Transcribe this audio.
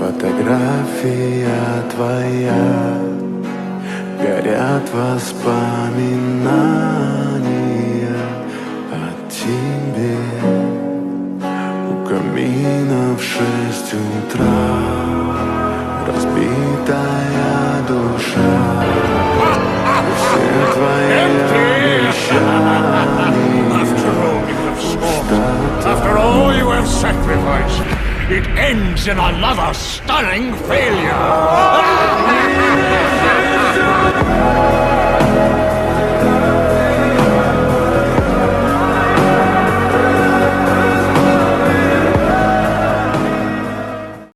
Фотография твоя, горят воспоминания о тебе. У камина в 6 утра разбитая душа. И все твои обещания. After all you have sacrificed, it ends in another stunning failure.